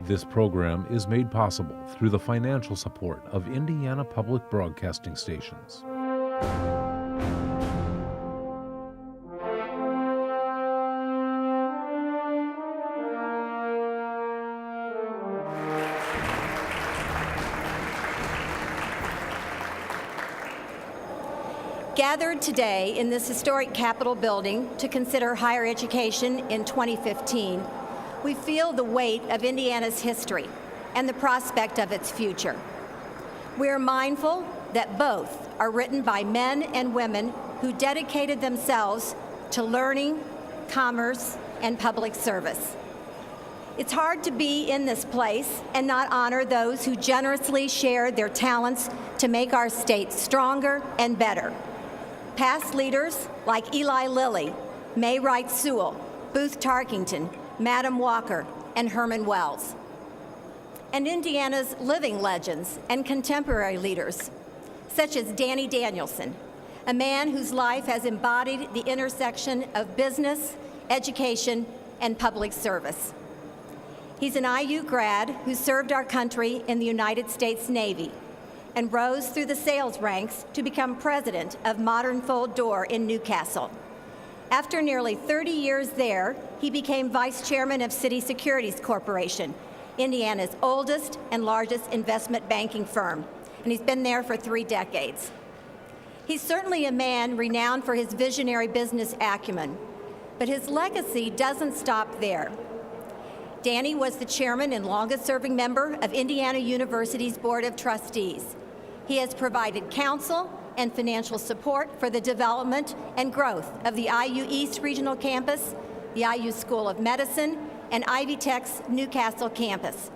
This program is made possible through the financial support of Indiana Public Broadcasting Stations. Gathered today in this historic Capitol building to consider higher education in 2015, we feel the weight of Indiana's history and the prospect of its future. We are mindful that both are written by men and women who dedicated themselves to learning, commerce, and public service. It's hard to be in this place and not honor those who generously shared their talents to make our state stronger and better. Past leaders like Eli Lilly, May Wright Sewell, Booth Tarkington, Madam Walker, and Herman Wells. And Indiana's living legends and contemporary leaders, such as Danny Danielson, a man whose life has embodied the intersection of business, education, and public service. He's an IU grad who served our country in the United States Navy and rose through the sales ranks to become president of Modern Fold Door in Newcastle. After nearly 30 years there, he became vice chairman of Citi Securities Corporation, Indiana's oldest and largest investment banking firm, and he's been there for 3 decades. He's certainly a man renowned for his visionary business acumen, but his legacy doesn't stop there. Danny was the chairman and longest-serving member of Indiana University's Board of Trustees. He has provided counsel and financial support for the development and growth of the IU East Regional Campus, the IU School of Medicine, and Ivy Tech's Newcastle campus.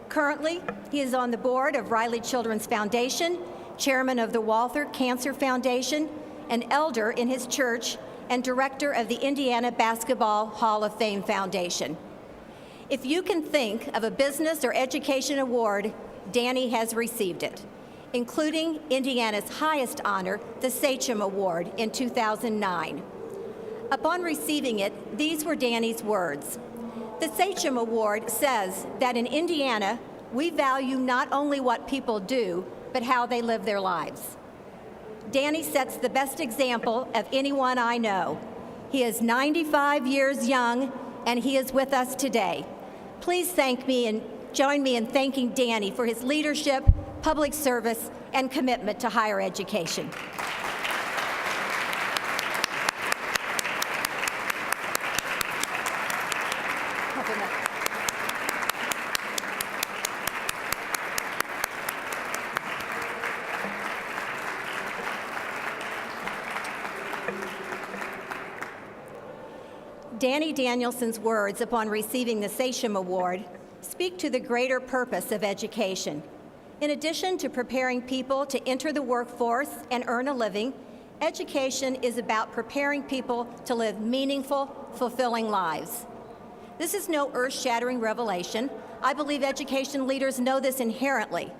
Currently, he is on the board of Riley Children's Foundation, chairman of the Walther Cancer Foundation, an elder in his church, and director of the Indiana Basketball Hall of Fame Foundation. If you can think of a business or education award, Danny has received it, including Indiana's highest honor, the Sachem Award, in 2009. Upon receiving it, these were Danny's words. The Sachem Award says that in Indiana, we value not only what people do, but how they live their lives. Danny sets the best example of anyone I know. He is 95 years young, and he is with us today. Please thank me and join me in thanking Danny for his leadership, public service, and commitment to higher education. Danny Danielson's words upon receiving the Sachem Award speak to the greater purpose of education. In addition to preparing people to enter the workforce and earn a living, education is about preparing people to live meaningful, fulfilling lives. This is no earth-shattering revelation. I believe education leaders know this inherently.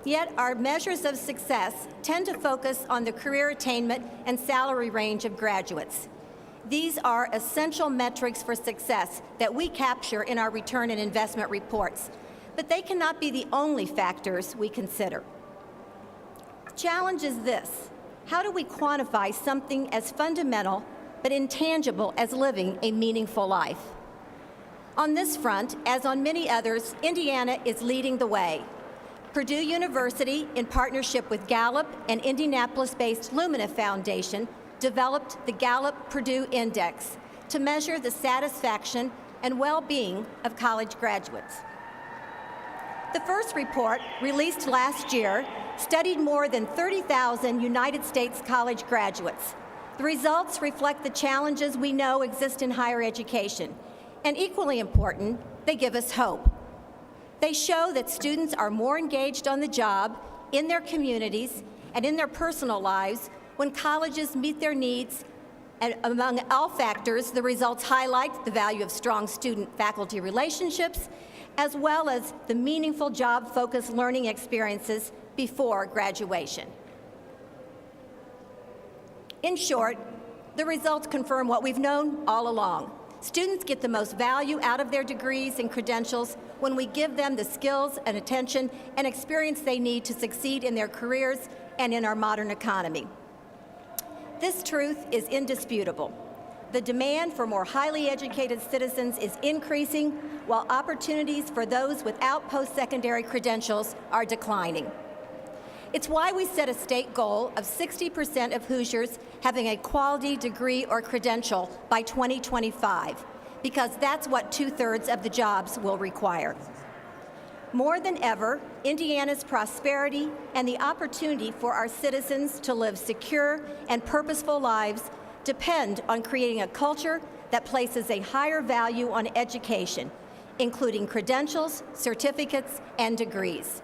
Yet our measures of success tend to focus on the career attainment and salary range of graduates. These are essential metrics for success that we capture in our return and investment reports, but they cannot be the only factors we consider. The challenge is this: how do we quantify something as fundamental but intangible as living a meaningful life? On this front, as on many others, Indiana is leading the way. Purdue University, in partnership with Gallup and Indianapolis-based Lumina Foundation, developed the Gallup-Purdue Index to measure the satisfaction and well-being of college graduates. The first report, released last year, studied more than 30,000 United States college graduates. The results reflect the challenges we know exist in higher education, and equally important, they give us hope. They show that students are more engaged on the job, in their communities, and in their personal lives when colleges meet their needs. And among all factors, the results highlight the value of strong student-faculty relationships, as well as the meaningful job-focused learning experiences before graduation. In short, the results confirm what we've known all along. Students get the most value out of their degrees and credentials when we give them the skills and attention and experience they need to succeed in their careers and in our modern economy. This truth is indisputable. The demand for more highly educated citizens is increasing, while opportunities for those without post-secondary credentials are declining. It's why we set a state goal of 60% of Hoosiers having a quality degree or credential by 2025, because that's what 2/3 of the jobs will require. More than ever, Indiana's prosperity and the opportunity for our citizens to live secure and purposeful lives depend on creating a culture that places a higher value on education, including credentials, certificates, and degrees.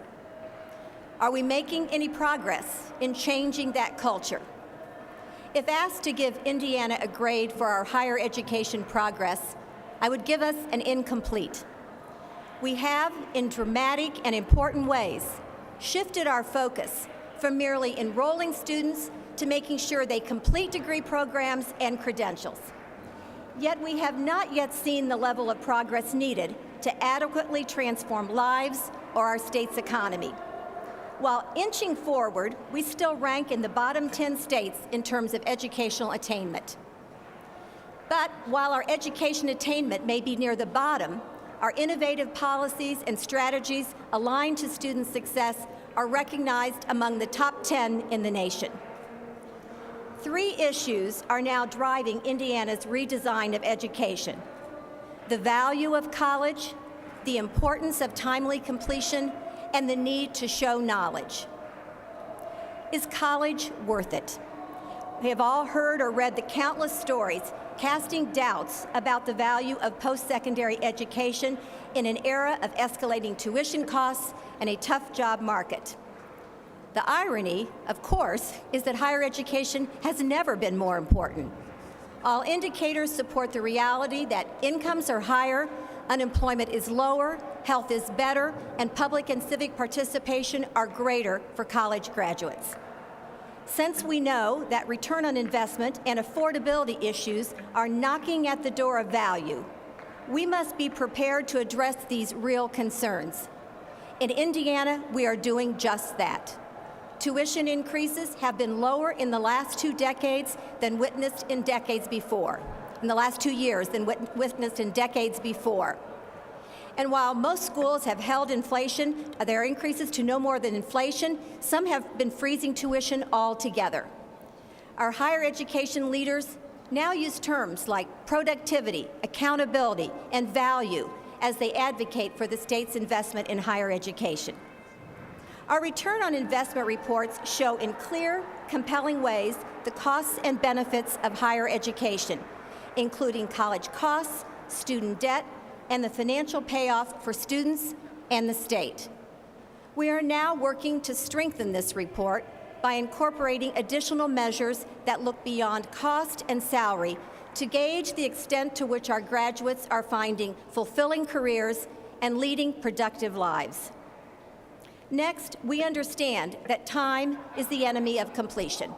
Are we making any progress in changing that culture? If asked to give Indiana a grade for our higher education progress, I would give us an incomplete. We have, in dramatic and important ways, shifted our focus from merely enrolling students to making sure they complete degree programs and credentials. Yet we have not yet seen the level of progress needed to adequately transform lives or our state's economy. While inching forward, we still rank in the bottom 10 states in terms of educational attainment. But while our education attainment may be near the bottom, our innovative policies and strategies aligned to student success are recognized among the top 10 in the nation. 3 issues are now driving Indiana's redesign of education: the value of college, the importance of timely completion, and the need to show knowledge. Is college worth it? We have all heard or read the countless stories casting doubts about the value of post-secondary education in an era of escalating tuition costs and a tough job market. The irony, of course, is that higher education has never been more important. All indicators support the reality that incomes are higher, unemployment is lower, health is better, and public and civic participation are greater for college graduates. Since we know that return on investment and affordability issues are knocking at the door of value, we must be prepared to address these real concerns. In Indiana, we are doing just that. Tuition increases have been lower in the last 2 decades than witnessed in decades before. In the last 2 years than witnessed in decades before. And while most schools have held inflation, their increases to no more than inflation, some have been freezing tuition altogether. Our higher education leaders now use terms like productivity, accountability, and value as they advocate for the state's investment in higher education. Our return on investment reports show in clear, compelling ways the costs and benefits of higher education, including college costs, student debt, and the financial payoff for students and the state. We are now working to strengthen this report by incorporating additional measures that look beyond cost and salary to gauge the extent to which our graduates are finding fulfilling careers and leading productive lives. Next, we understand that time is the enemy of completion.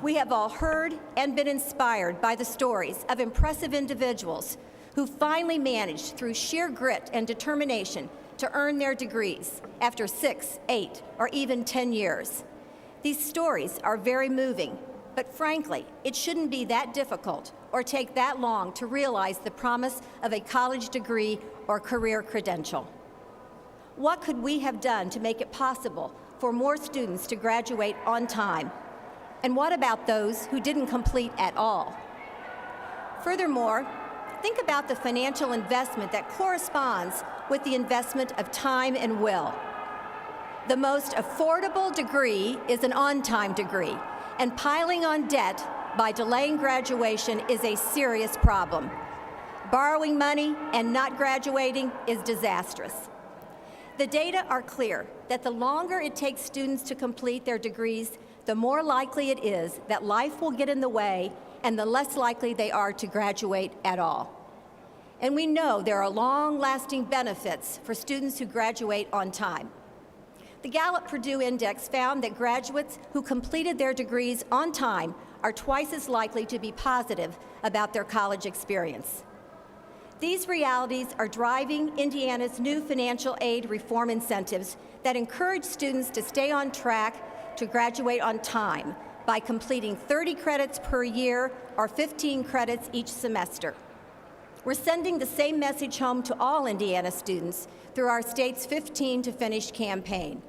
We have all heard and been inspired by the stories of impressive individuals who finally managed through sheer grit and determination to earn their degrees after 6, 8, or even 10 years. These stories are very moving, but frankly, it shouldn't be that difficult or take that long to realize the promise of a college degree or career credential. What could we have done to make it possible for more students to graduate on time? And what about those who didn't complete at all? Furthermore, think about the financial investment that corresponds with the investment of time and will. The most affordable degree is an on-time degree, and piling on debt by delaying graduation is a serious problem. Borrowing money and not graduating is disastrous. The data are clear that the longer it takes students to complete their degrees, the more likely it is that life will get in the way and the less likely they are to graduate at all. And we know there are long-lasting benefits for students who graduate on time. The Gallup-Purdue Index found that graduates who completed their degrees on time are twice as likely to be positive about their college experience. These realities are driving Indiana's new financial aid reform incentives that encourage students to stay on track to graduate on time by completing 30 credits per year or 15 credits each semester. We're sending the same message home to all Indiana students through our state's 15 to Finish campaign.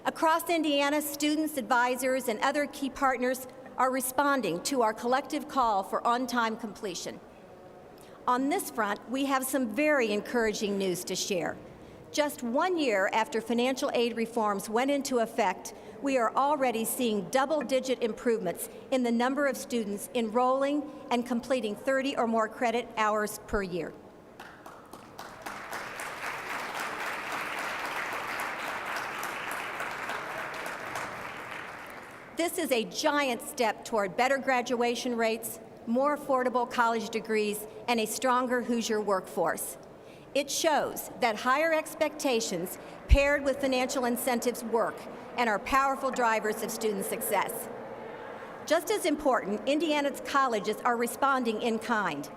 Across Indiana, students, advisors, and other key partners are responding to our collective call for on-time completion. On this front, we have some very encouraging news to share. Just 1 year after financial aid reforms went into effect, we are already seeing double-digit improvements in the number of students enrolling and completing 30 or more credit hours per year. This is a giant step toward better graduation rates, more affordable college degrees, and a stronger Hoosier workforce. It shows that higher expectations paired with financial incentives work and are powerful drivers of student success. Just as important, Indiana's colleges are responding in kind,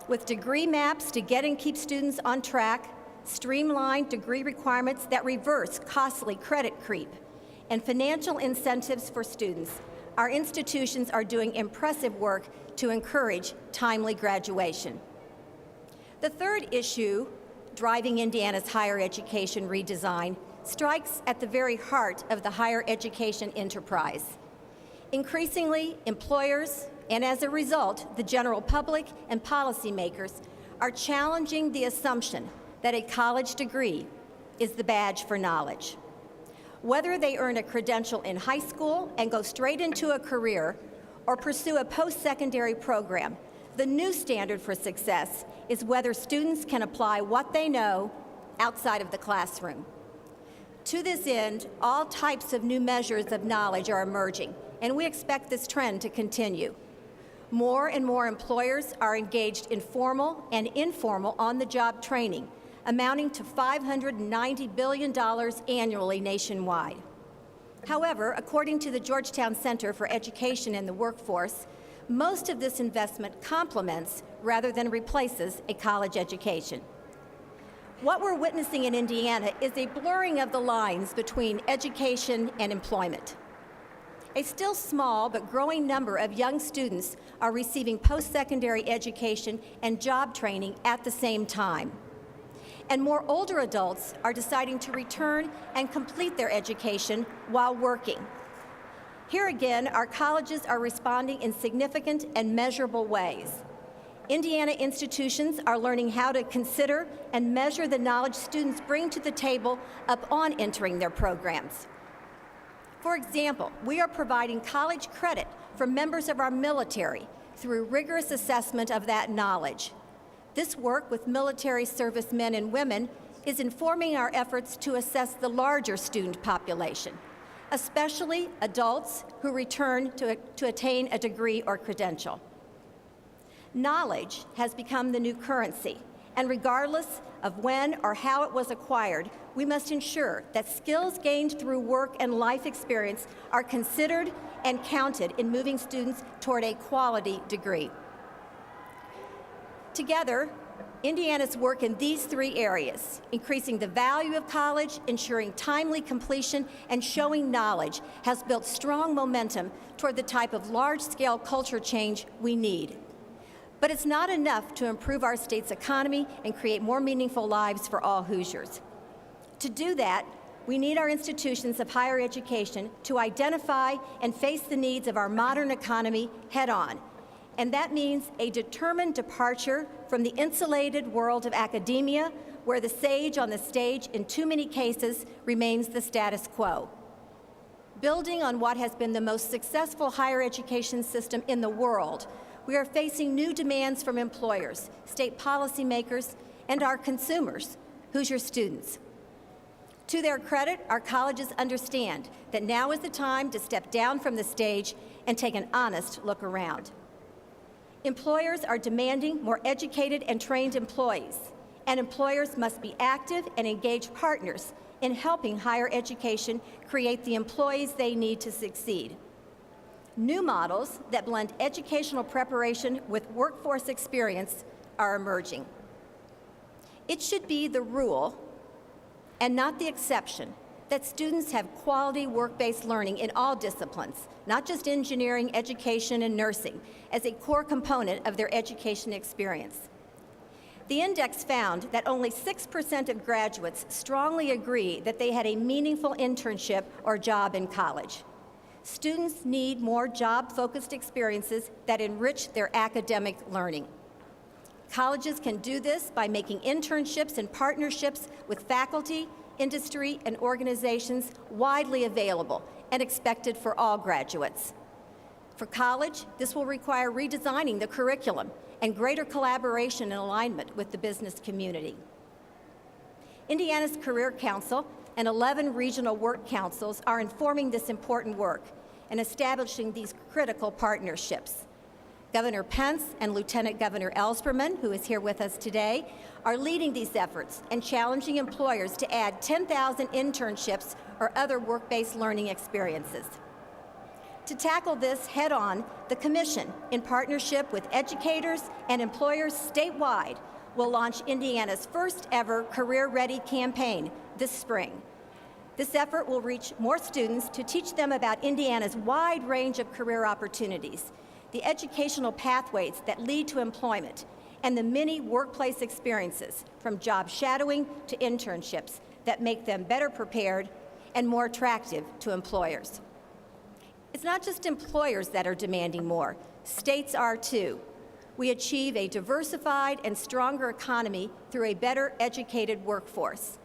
with degree maps to get and keep students on track, streamlined degree requirements that reverse costly credit creep, and financial incentives for students. Our institutions are doing impressive work to encourage timely graduation. The third issue driving Indiana's higher education redesign strikes at the very heart of the higher education enterprise. Increasingly, employers, and as a result, the general public and policymakers are challenging the assumption that a college degree is the badge for knowledge. Whether they earn a credential in high school and go straight into a career or pursue a post-secondary program, the new standard for success is whether students can apply what they know outside of the classroom. To this end, all types of new measures of knowledge are emerging, and we expect this trend to continue. More and more employers are engaged in formal and informal on-the-job training, amounting to $590 billion annually nationwide. However, according to the Georgetown Center for Education and the Workforce, most of this investment complements rather than replaces a college education. What we're witnessing in Indiana is a blurring of the lines between education and employment. A still small but growing number of young students are receiving post-secondary education and job training at the same time. And more older adults are deciding to return and complete their education while working. Here again, our colleges are responding in significant and measurable ways. Indiana institutions are learning how to consider and measure the knowledge students bring to the table upon entering their programs. For example, we are providing college credit for members of our military through rigorous assessment of that knowledge. This work with military servicemen and women is informing our efforts to assess the larger student population, especially adults who return to attain a degree or credential. Knowledge has become the new currency, and regardless of when or how it was acquired, we must ensure that skills gained through work and life experience are considered and counted in moving students toward a quality degree. Together, Indiana's work in these three areas, increasing the value of college, ensuring timely completion, and showing knowledge, has built strong momentum toward the type of large-scale culture change we need. But it's not enough to improve our state's economy and create more meaningful lives for all Hoosiers. To do that, we need our institutions of higher education to identify and face the needs of our modern economy head-on. And that means a determined departure from the insulated world of academia, where the sage on the stage in too many cases remains the status quo. Building on what has been the most successful higher education system in the world, we are facing new demands from employers, state policymakers, and our consumers, Hoosier students. To their credit, our colleges understand that now is the time to step down from the stage and take an honest look around. Employers are demanding more educated and trained employees, and employers must be active and engaged partners in helping higher education create the employees they need to succeed. New models that blend educational preparation with workforce experience are emerging. It should be the rule and not the exception that students have quality work-based learning in all disciplines, not just engineering, education, and nursing, as a core component of their education experience. The index found that only 6% of graduates strongly agree that they had a meaningful internship or job in college. Students need more job-focused experiences that enrich their academic learning. Colleges can do this by making internships and partnerships with faculty, industry, and organizations widely available and expected for all graduates. For college, this will require redesigning the curriculum and greater collaboration and alignment with the business community. Indiana's Career Council and 11 regional work councils are informing this important work and establishing these critical partnerships. Governor Pence and Lieutenant Governor Ellspermann, who is here with us today, are leading these efforts and challenging employers to add 10,000 internships or other work-based learning experiences. To tackle this head-on, the Commission, in partnership with educators and employers statewide, will launch Indiana's first ever Career Ready campaign this spring. This effort will reach more students to teach them about Indiana's wide range of career opportunities, the educational pathways that lead to employment, and the many workplace experiences, from job shadowing to internships, that make them better prepared and more attractive to employers. It's not just employers that are demanding more. States are too. We achieve a diversified and stronger economy through a better educated workforce.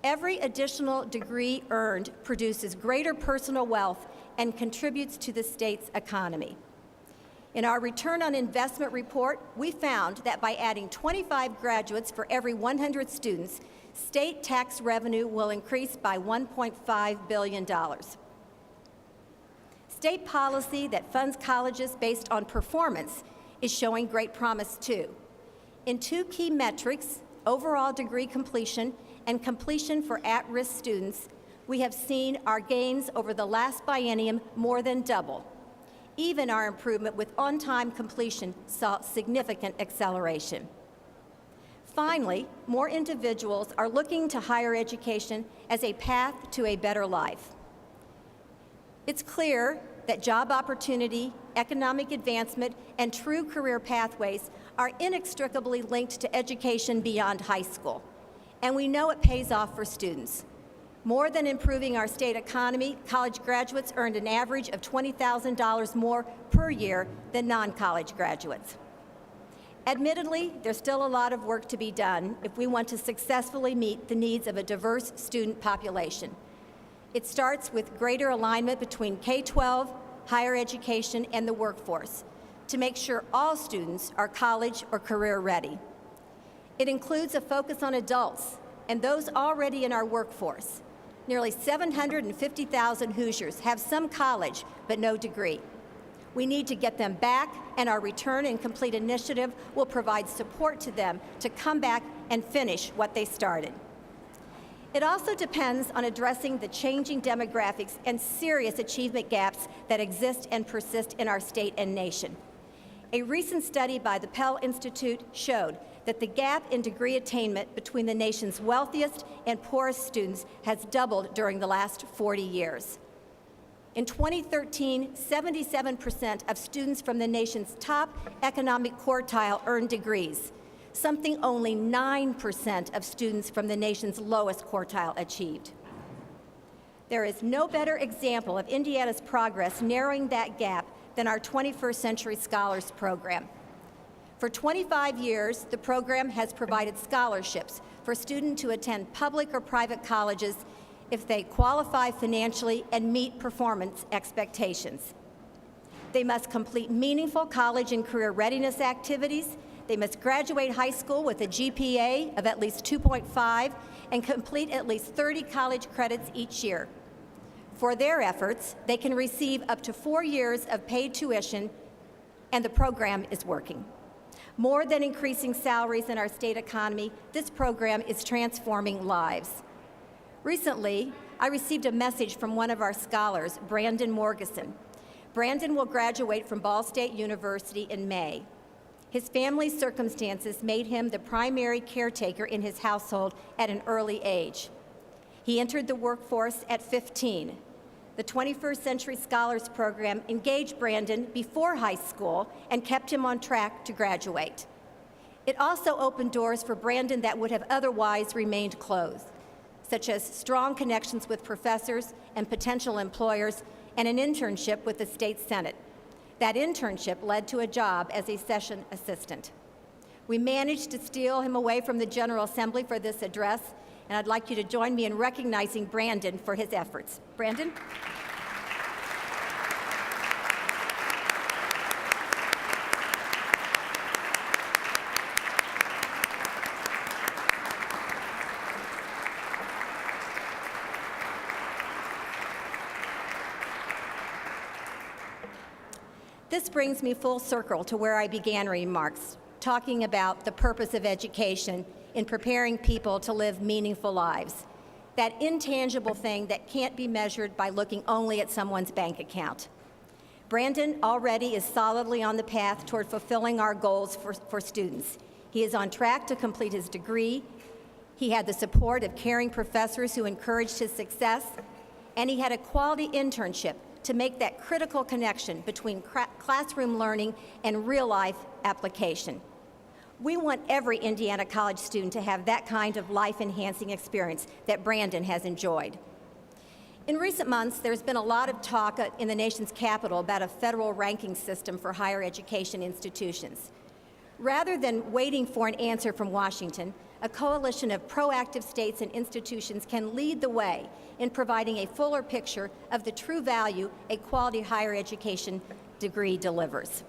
Every additional degree earned produces greater personal wealth and contributes to the state's economy. In our return on investment report, we found that by adding 25 graduates for every 100 students, state tax revenue will increase by $1.5 billion. State policy that funds colleges based on performance is showing great promise too. In two key metrics, overall degree completion and completion for at-risk students, we have seen our gains over the last biennium more than double. Even our improvement with on-time completion saw significant acceleration. Finally, more individuals are looking to higher education as a path to a better life. It's clear that job opportunity, economic advancement, and true career pathways are inextricably linked to education beyond high school, and we know it pays off for students. More than improving our state economy, college graduates earned an average of $20,000 more per year than non-college graduates. Admittedly, there's still a lot of work to be done if we want to successfully meet the needs of a diverse student population. It starts with greater alignment between K-12, higher education, and the workforce to make sure all students are college or career ready. It includes a focus on adults and those already in our workforce. Nearly 750,000 Hoosiers have some college but no degree. We need to get them back, and our Return and Complete initiative will provide support to them to come back and finish what they started. It also depends on addressing the changing demographics and serious achievement gaps that exist and persist in our state and nation. A recent study by the Pell Institute showed that the gap in degree attainment between the nation's wealthiest and poorest students has doubled during the last 40 years. In 2013, 77% of students from the nation's top economic quartile earned degrees, something only 9% of students from the nation's lowest quartile achieved. There is no better example of Indiana's progress narrowing that gap than our 21st Century Scholars Program. For 25 years, the program has provided scholarships for students to attend public or private colleges if they qualify financially and meet performance expectations. They must complete meaningful college and career readiness activities. They must graduate high school with a GPA of at least 2.5 and complete at least 30 college credits each year. For their efforts, they can receive up to 4 years of paid tuition, and the program is working. More than increasing salaries in our state economy, this program is transforming lives. Recently, I received a message from one of our scholars, Brandon Morgeson. Brandon will graduate from Ball State University in May. His family's circumstances made him the primary caretaker in his household at an early age. He entered the workforce at 15. The 21st Century Scholars Program engaged Brandon before high school and kept him on track to graduate. It also opened doors for Brandon that would have otherwise remained closed, such as strong connections with professors and potential employers and an internship with the state senate. That internship led to a job as a session assistant. We managed to steal him away from the General Assembly for this address, and I'd like you to join me in recognizing Brandon for his efforts. Brandon? This brings me full circle to where I began remarks, talking about the purpose of education in preparing people to live meaningful lives, that intangible thing that can't be measured by looking only at someone's bank account. Brandon already is solidly on the path toward fulfilling our goals for students. He is on track to complete his degree. He had the support of caring professors who encouraged his success, and he had a quality internship to make that critical connection between classroom learning and real-life application. We want every Indiana college student to have that kind of life-enhancing experience that Brandon has enjoyed. In recent months, there's been a lot of talk in the nation's capital about a federal ranking system for higher education institutions. Rather than waiting for an answer from Washington, a coalition of proactive states and institutions can lead the way in providing a fuller picture of the true value a quality higher education degree delivers.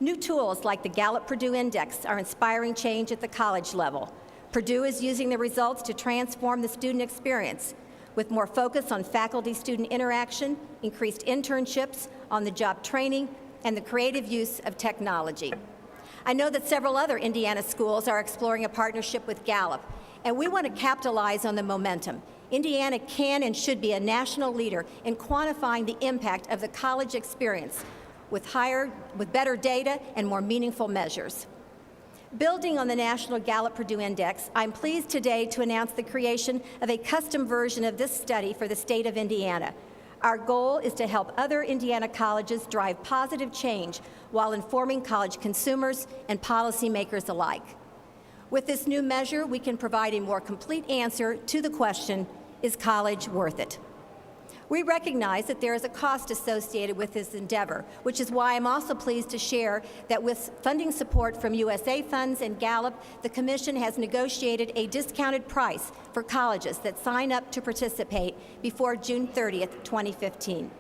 New tools like the Gallup-Purdue Index are inspiring change at the college level. Purdue is using the results to transform the student experience with more focus on faculty-student interaction, increased internships, on-the-job training, and the creative use of technology. I know that several other Indiana schools are exploring a partnership with Gallup, and we want to capitalize on the momentum. Indiana can and should be a national leader in quantifying the impact of the college experience with better data and more meaningful measures. Building on the National Gallup-Purdue Index, I'm pleased today to announce the creation of a custom version of this study for the state of Indiana. Our goal is to help other Indiana colleges drive positive change while informing college consumers and policymakers alike. With this new measure, we can provide a more complete answer to the question, is college worth it? We recognize that there is a cost associated with this endeavor, which is why I'm also pleased to share that with funding support from USA Funds and Gallup, the Commission has negotiated a discounted price for colleges that sign up to participate before June 30th, 2015.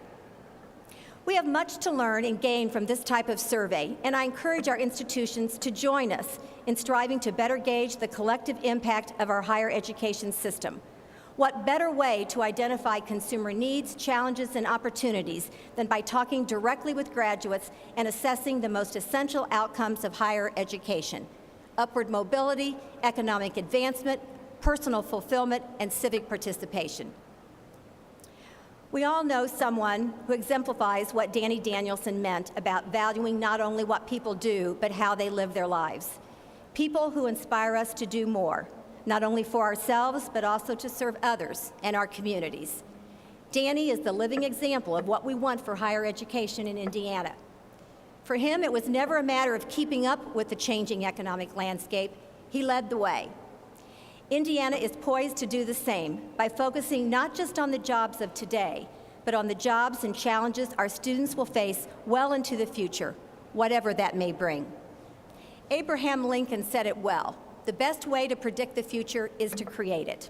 We have much to learn and gain from this type of survey, and I encourage our institutions to join us in striving to better gauge the collective impact of our higher education system. What better way to identify consumer needs, challenges, and opportunities than by talking directly with graduates and assessing the most essential outcomes of higher education: upward mobility, economic advancement, personal fulfillment, and civic participation. We all know someone who exemplifies what Danny Danielson meant about valuing not only what people do, but how they live their lives. People who inspire us to do more, not only for ourselves, but also to serve others and our communities. Danny is the living example of what we want for higher education in Indiana. For him, it was never a matter of keeping up with the changing economic landscape. He led the way. Indiana is poised to do the same by focusing not just on the jobs of today, but on the jobs and challenges our students will face well into the future, whatever that may bring. Abraham Lincoln said it well: the best way to predict the future is to create it.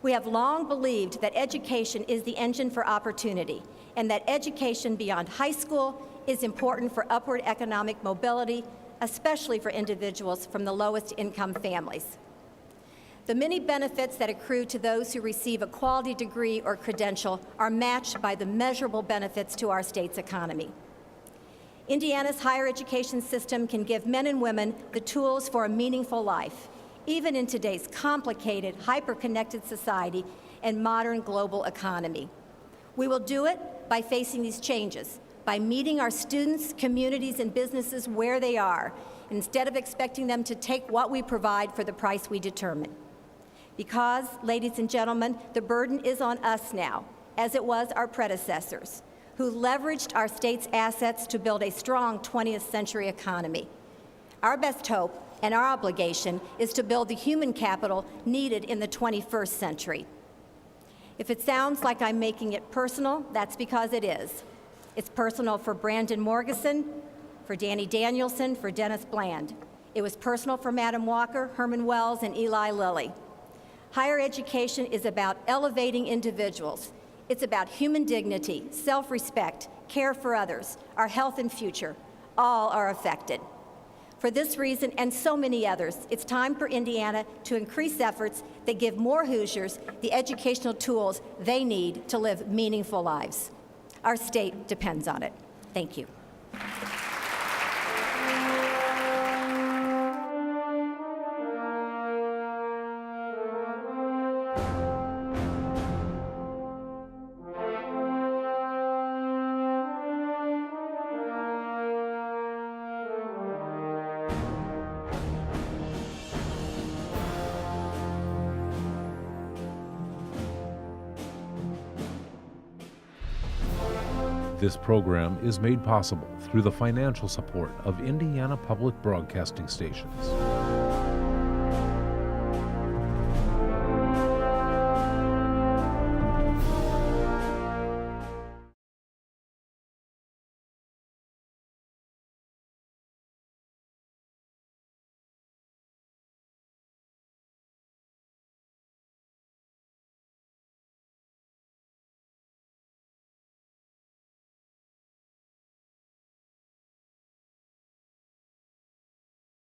We have long believed that education is the engine for opportunity, and that education beyond high school is important for upward economic mobility, especially for individuals from the lowest income families. The many benefits that accrue to those who receive a quality degree or credential are matched by the measurable benefits to our state's economy. Indiana's higher education system can give men and women the tools for a meaningful life, even in today's complicated, hyper-connected society and modern global economy. We will do it by facing these changes, by meeting our students, communities, and businesses where they are, instead of expecting them to take what we provide for the price we determine. Because, ladies and gentlemen, the burden is on us now, as it was our predecessors, who leveraged our state's assets to build a strong 20th century economy. Our best hope and our obligation is to build the human capital needed in the 21st century. If it sounds like I'm making it personal, that's because it is. It's personal for Brandon Morgeson, for Danny Danielson, for Dennis Bland. It was personal for Madam Walker, Herman Wells, and Eli Lilly. Higher education is about elevating individuals. It's about human dignity, self-respect, care for others, our health and future. All are affected. For this reason and so many others, it's time for Indiana to increase efforts that give more Hoosiers the educational tools they need to live meaningful lives. Our state depends on it. Thank you. This program is made possible through the financial support of Indiana Public Broadcasting Stations.